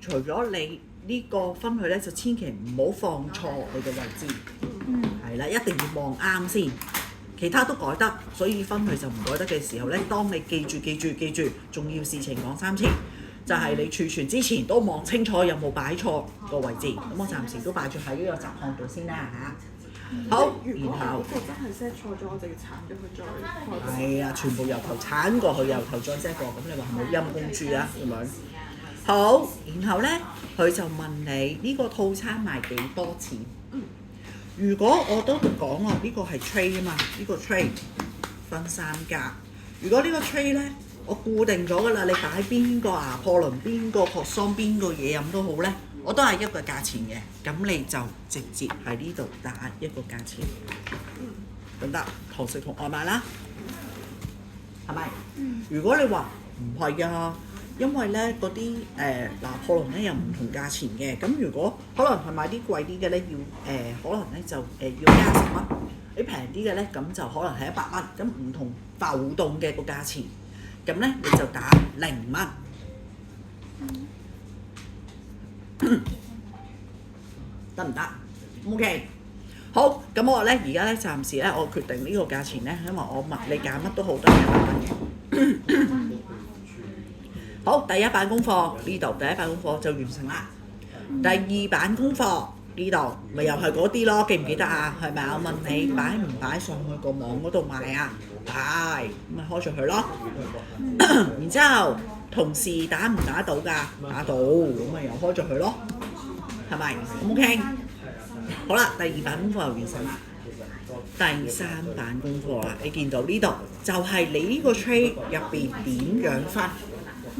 除咗你呢個分去咧，就千祈唔好放錯你嘅位置。係啦，一定要望啱先。其他都改得，所以分去就唔改得嘅時候咧，當你記住，重要事情講3次，就係你儲存之前都望清楚有冇擺錯個位置。咁我暫時都擺住喺呢個集項度先啦嚇。好，然後如果真係 set 錯咗，我就要鏟咗佢再開。係啊，全部由頭鏟過去，由頭再 set 過，咁你話係咪陰公豬啊？咁樣。好，然後咧佢就問你呢個套餐賣幾多錢？如果我都講咯，呢個係 tray 啊嘛，呢個 tray 分3格。如果呢個 tray 咧，我固定咗㗎啦，你擺邊個拿破崙、邊個殼桑、邊個嘢飲都好咧，我都係一個價錢嘅。咁你就直接喺呢度打一個價錢，得唔得？堂食同外賣啦，係咪？如果你話唔係啊，因為咧嗰啲拿破崙咧有唔同價錢嘅，咁如果可能係買啲貴啲嘅咧，要可能咧就要加10蚊，你平啲嘅咧咁就可能係100蚊，咁唔同浮動嘅個價錢，咁咧你就打0蚊。得唔得 ？OK， 好，咁我咧而家咧暫時咧我決定呢個價錢咧，因為我問你揀乜都好都係100蚊嘅。好，第一版功課呢度，第一版功課就完成啦。第二版功課呢度咪又係嗰啲咯，記唔記得啊？係咪啊？我問你擺唔擺上去個網嗰度賣啊？擺，咁咪開咗佢咯。然之後同時打唔打到㗎？打到，咁咪又開咗佢咯。係咪？OK。好啦，第2版功課又完成啦。第3版功課啦，你見到呢度就係你呢個 tray 入邊點樣分？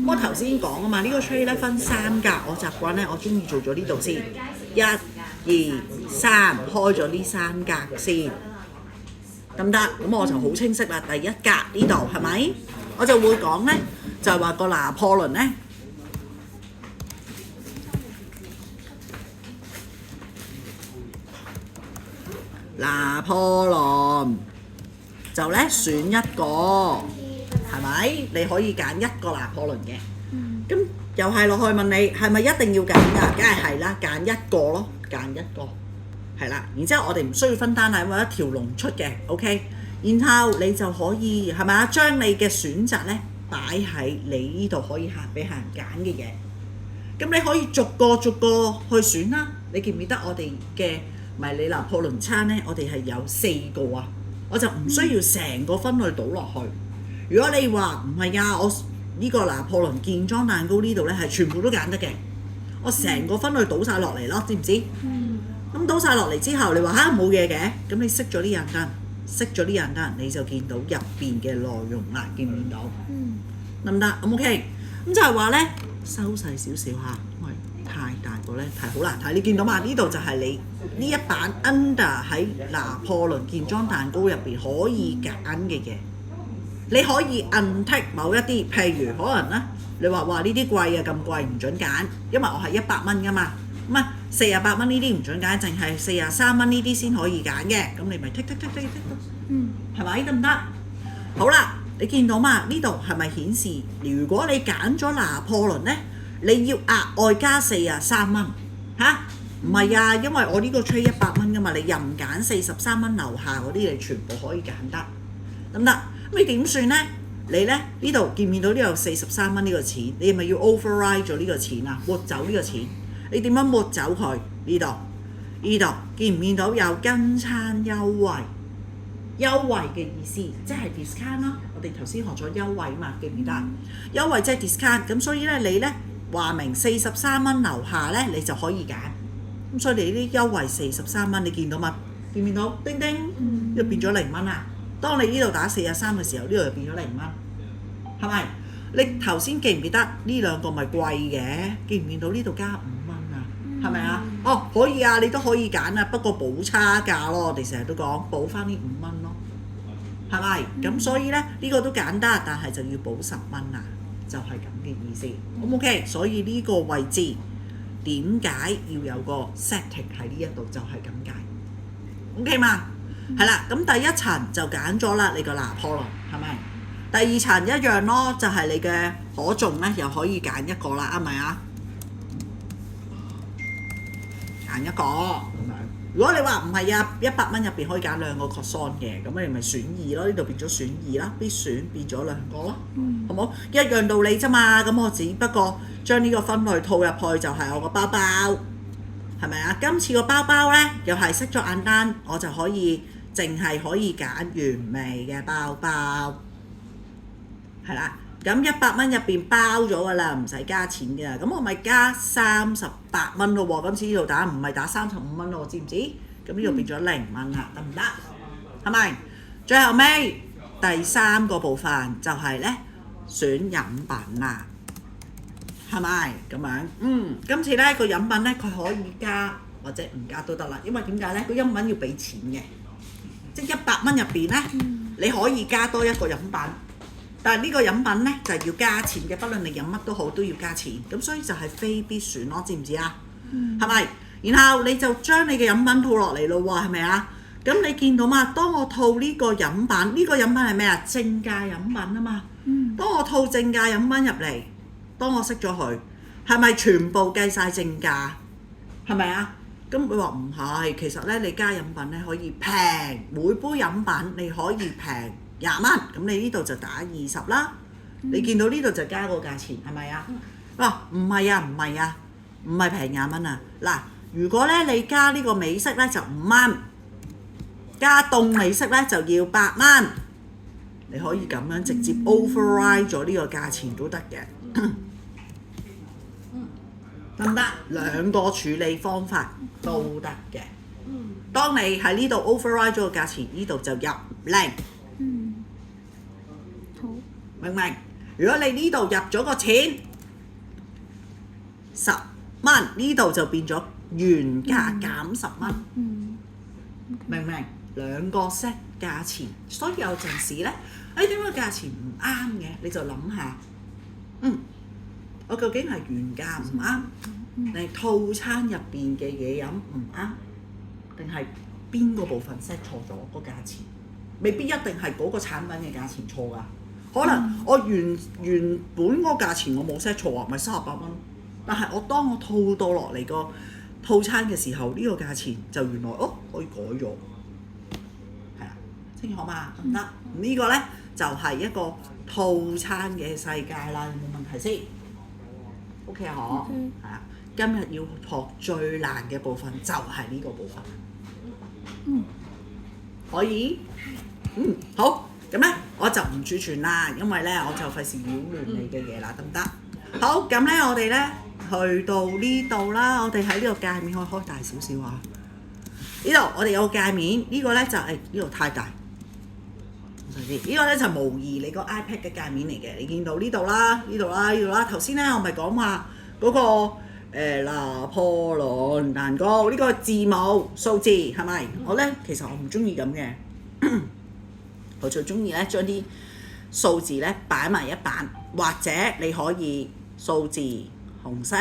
我頭先講啊嘛，呢個 tray 咧分3格，我習慣咧，我中意做咗呢度先，1、2、3，開咗呢3格先，得唔得？咁我就好清晰啦。第1格呢度係咪？我就會講咧，就係話個拿破崙咧。拿破崙就咧選一個，係咪？你可以揀一個拿破崙嘅。咁又係落去問你係咪一定要揀㗎？梗係啦，揀一個咯，揀一個係啦。然之後我哋唔需要分單啦，因為一條龍出嘅 ，OK。然後你就可以係咪啊？將你嘅選擇咧擺喺你呢度，可以俾客人揀嘅嘢。咁你可以逐個去選啦。你記唔記得我哋嘅迷你拿破崙餐咧？我哋係有4個啊，我就唔需要成個分類倒落去。如果你話唔係啊，我呢個拿破崙健裝蛋糕呢度咧係全部都揀得嘅，我成個分類倒晒落嚟咯，知唔知？咁倒晒落嚟之後，你話嚇冇嘢嘅，咁你熄咗啲印單，你就見到入邊嘅內容啦，見唔見到？得唔得？咁 OK，咁就係話咧收細少少嚇，因為太大個咧太好難睇。你見到嘛？呢度就係你呢一版 under 喺拿破崙健裝蛋糕入邊可以揀嘅嘢。你可以 untick 某一啲，譬如可能咧，你話哇呢啲貴啊，咁貴唔準揀，因為我係100蚊噶嘛，咁啊48蚊呢啲唔準揀，淨係43蚊呢啲先可以揀嘅，咁你咪剔係咪得唔得？好啦，你見到嘛？呢度係咪顯示如果你揀咗拿破崙咧，你要額外加43蚊嚇？唔係啊，因為我呢個 tray 100蚊噶嘛，你任揀43蚊樓下嗰啲，你全部可以揀得，得唔得？咁你點算呢？你呢呢度見唔見到呢度43蚊呢個錢？你係咪要 override 咗呢個錢啊？抹走呢個錢？你點樣抹走佢？呢度見唔見到有跟餐優惠？優惠嘅意思即係 discount 啦。我哋頭先學咗優惠嘛，記唔記得？優惠即係 discount，咁所以呢，你呢話明43蚊樓下呢，你就可以揀。咁所以你呢啲優惠43蚊，你見到嘛？見唔見到？叮叮，呢度變咗0蚊啊！當你呢度打43嘅時候，呢度就變咗0蚊，係咪？你頭先記唔記得呢兩個咪貴嘅？記唔見到呢度加5蚊啊？係咪啊？哦，可以啊，你都可以揀啊，不過補差價咯，我哋成日都講補翻呢5蚊咯，係咪？咁所以咧呢個都簡單，但係就要補10蚊啊，就係咁嘅意思。咁 OK，所以呢個位置點解要有個 setting 喺呢一度就係咁解 ，OK 嘛？係啦，咁第一層就揀咗啦，你個拿破崙係咪？第二層一樣咯，就係你嘅可頌咧，又可以揀一個啦，啱咪啊？揀一個咁樣。如果你話唔係啊，100蚊入邊可以揀2個 croissant 嘅，咁你咪選2咯，呢度變咗選2啦，必選變咗2個咯，好冇？一樣道理啫嘛，咁我只不過將呢個分類套入去就係我個包包，係咪啊？今次個包包呢，又係識咗眼單，我就可以淨係可以揀原味嘅包包，係啦。咁100蚊入邊包咗㗎啦，唔使加錢㗎。咁我咪加38蚊咯喎。今次呢度打唔係打35蚊咯，知唔知？咁呢度變咗0蚊啦，得唔得？係咪？最後尾第3個部分就係呢選飲品啦，係咪咁樣？今次呢個飲品呢，佢可以加或者唔加都得啦。因為點解呢？個飲品要俾錢嘅，即係100蚊入邊呢，你可以加多一個飲品。但係呢個飲品呢，就係要加錢嘅，不論你飲乜都好都要加錢，咁所以就係非必選咯，知唔知啊？係咪？然後你就將你嘅飲品套落嚟咯喎，係咪啊？咁你見到嘛？當我套呢個飲品，呢個飲品係咩啊？正價飲品啊嘛。當我套正價飲品入嚟，當我熄咗佢，係咪全部計晒正價？係咪啊？咁佢話唔係，其實呢，你加飲品呢可以平，每杯飲品你可以平20蚊，咁你呢度就打20啦。你見到呢度就加個價錢，係咪啊？唔係啊，唔係啊，唔係平20蚊啊。嗱，如果咧你加呢個美式咧就5蚊，加凍美式咧就要8蚊。你可以咁樣直接 override 咗呢個價錢都得嘅，得唔得？2個處理方法都得嘅。當你喺呢度 override 咗個價錢，呢度就入0。明唔明？如果你呢度入咗個錢10蚊，呢度就變咗原價減10蚊。明唔明？2個 set 價錢，所以有陣時咧，點解價錢唔啱嘅？你就諗下，我究竟係原價唔啱，定係套餐入邊嘅嘢飲唔啱，定係邊個部分 set 錯咗個價錢？未必一定係嗰個產品嘅價錢錯㗎。可能我原本嗰個價錢我冇 set 錯啊，咪38蚊。但係當我套到落嚟個套餐嘅時候，呢個價錢就原來可以改咗，係啊，清楚嘛？得唔得？呢個呢，就係一個套餐嘅世界啦，有冇問題先？OK 啊，嗬，係啊。今日要學最難嘅部分就係呢個部分，可以？好。咁咧我就唔儲存啦，因為咧我就費事擾亂你嘅嘢啦，得唔得？好，咁咧我哋咧去到呢度啦，我哋喺呢個界面可以開大少少啊。呢度我哋有個界面，呢個咧就係呢度太大，呢個咧就模擬你個 iPad 嘅界面嚟嘅。你見到呢度啦，呢度啦，呢度啦。頭先咧我咪講話嗰個拿破崙蛋糕呢個字母數字係咪？我咧其實我唔中意咁嘅。我最中意咧將啲數字咧擺埋一版，或者你可以數字紅色，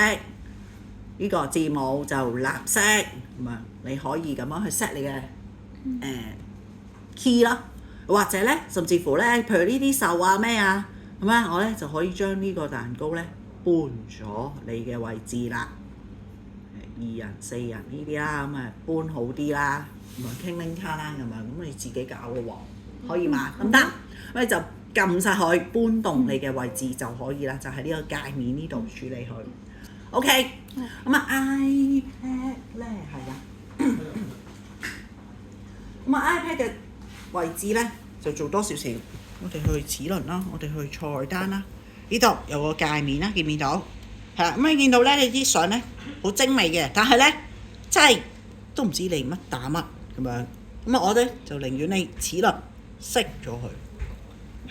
呢個字母就藍色，咁啊你可以咁樣去 set 你嘅key 啦，或者咧甚至乎咧，譬如呢啲壽啊咩啊，咁啊我咧就可以將呢個蛋糕咧搬咗你嘅位置啦，2人4人呢啲啦，咁啊搬好啲啦，咁啊傾拎卡啦，咁啊咁你自己搞咯喎。可以嘛？得唔得？咁你就撳晒佢，搬動你嘅位置就可以啦，就喺呢個界面呢度處理佢。OK，咁啊 iPad 咧係啦，咁啊 iPad 嘅位置咧就做多少少。我哋去齒輪啦，我哋去菜單啦，呢度有個界面啦，見唔見到？係啦，咁你見到咧，你啲相咧好精美嘅，但係咧真係都唔知你乜打乜咁樣。咁啊，我咧就寧願你齒輪熄咗佢，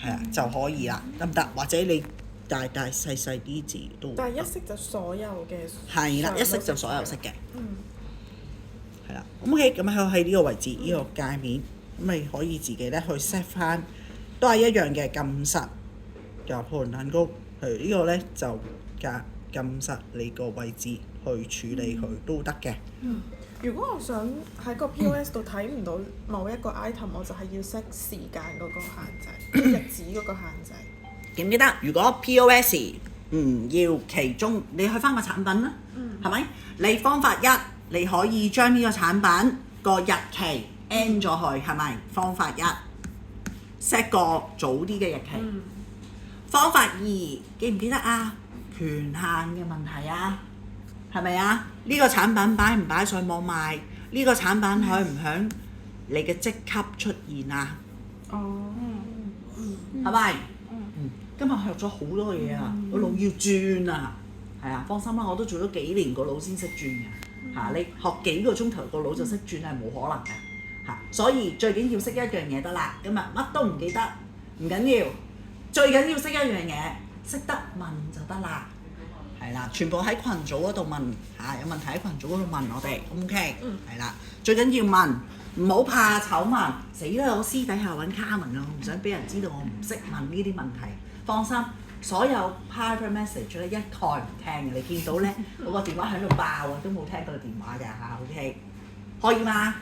係啊就可以啦，得唔得？或者你大細啲字都。但係一熄就所有嘅。係啦，一熄就所有熄嘅。係啦，咁 OK，咁喺呢個位置，呢個界面，咁你可以自己咧去 set 翻，都係一樣嘅，撳實拿破崙蛋糕。譬如呢個咧就撳實你個位置去處理佢都得嘅。如果我想喺個 POS 度睇唔到某一個 item，我就係要 set 時間嗰個限制，日子嗰個限制。記唔記得？如果 POS 唔要其中，你去翻個產品啦，係咪？你方法1你可以將呢個產品個日期 end 咗佢，係咪？方法一 set 個早啲嘅日期。方法二，記唔記得啊？權限嘅問題啊，係咪啊？呢個產品擺唔擺上網賣？呢個產品響唔響你嘅職級出現啊？哦，係咪？今日學咗好多嘢啊，個腦要轉啊，係啊，放心啦，我都做咗幾年個腦先識轉嘅嚇。你學幾個鐘頭個腦就識轉係冇可能嘅嚇，所以最緊要識一樣嘢得啦。今日乜都唔記得唔緊要，最緊要識一樣嘢，識得問就得啦。係啦，全部喺群組嗰度問嚇，有問題喺群組嗰度問我哋 ，OK？係啦，最緊要問，唔好怕醜問。死啦！我私底下揾卡文啊，我唔想俾人知道我唔識問呢啲問題。放心，所有 private message 咧一概唔聽嘅。你見到咧，我個電話喺度爆啊，都冇聽到電話㗎嚇，OK？可以嗎？